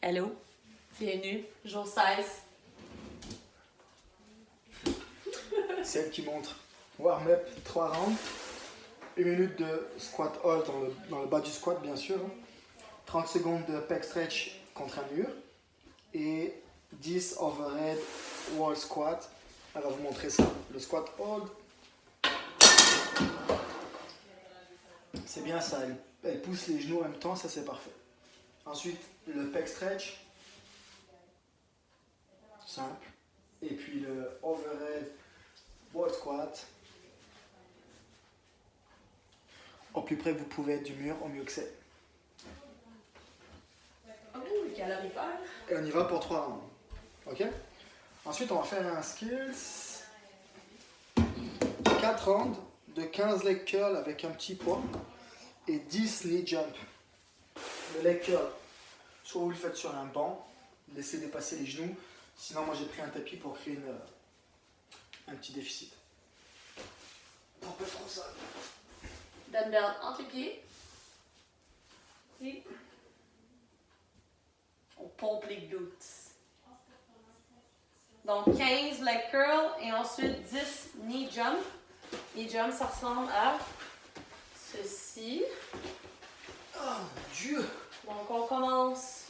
Hello, bienvenue, jour 16. Celle qui montre warm-up 3 rounds, 1 minute de squat hold dans le bas du squat bien sûr, 30 secondes de pec stretch contre un mur et 10 overhead wall squat. Elle va vous montrer ça. Le squat hold, c'est bien ça, elle pousse les genoux en même temps, ça c'est parfait. Ensuite le pec stretch, simple, et puis le overhead wall squat. Au plus près que vous pouvez être du mur, au mieux que c'est. Oh, calorifère. Et on y va pour 3 rounds. Ok? Ensuite, on va faire un skills. 4 rounds de 15 leg curl avec un petit poids et 10 knee jump. Le leg curl, soit vous le faites sur un banc, laissez dépasser les genoux. Sinon, moi j'ai pris un tapis pour créer un petit déficit. Pour pas trop ça. Dumbbell entre les pieds. Et on pompe les glutes. Donc 15 leg curl et ensuite 10 knee jump. Knee jump, ça ressemble à ceci. Oh mon Dieu! Donc on commence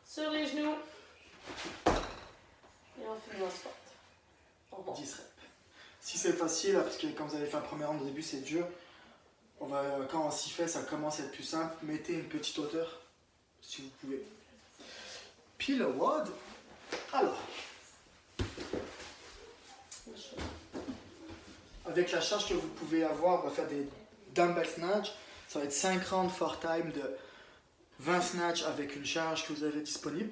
sur les genoux et on finit en squat. On monte. 10 reps. Si c'est facile, parce que quand vous avez fait un premier round au début, c'est dur. Quand on s'y fait, ça commence à être plus simple. Mettez une petite hauteur, si vous pouvez. Puis le WOD. Alors, avec la charge que vous pouvez avoir, on va faire des dumbbell snatch. Ça va être 5 rounds for time de 20 snatch avec une charge que vous avez disponible.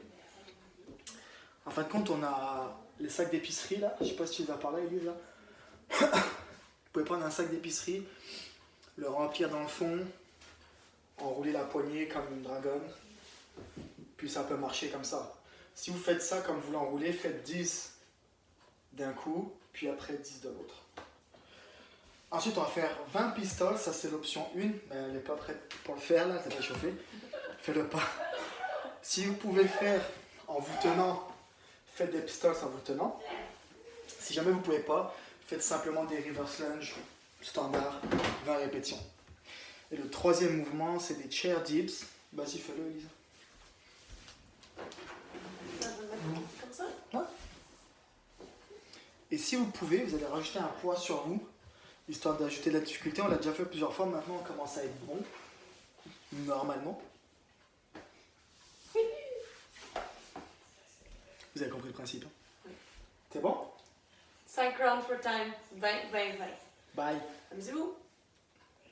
En fin de compte, on a les sacs d'épicerie là. Je sais pas si tu vas parler, Elise, là. Vous pouvez prendre un sac d'épicerie, le remplir dans le fond, enrouler la poignée comme une dragonne, puis ça peut marcher comme ça. Si vous faites ça comme vous l'enroulez, faites 10 d'un coup, puis après 10 de l'autre. Ensuite, on va faire 20 pistoles, ça c'est l'option 1, mais elle n'est pas prête pour le faire là, elle n'est pas chauffée. Faites-le pas. Si vous pouvez le faire en vous tenant, faites des pistoles en vous tenant. Si jamais vous ne pouvez pas, faites simplement des reverse lunge standard, 20 répétitions. Et le troisième mouvement, c'est des chair dips. Vas-y, fais-le, Elisa. Comme ça? Ouais. Et si vous pouvez, vous allez rajouter un poids sur vous, histoire d'ajouter de la difficulté. On l'a déjà fait plusieurs fois, maintenant on commence à être bon, normalement. Vous avez compris le principe, hein? Oui. C'est bon? 5 rounds for time. 20, 20, 20. Bye. Amusez-vous.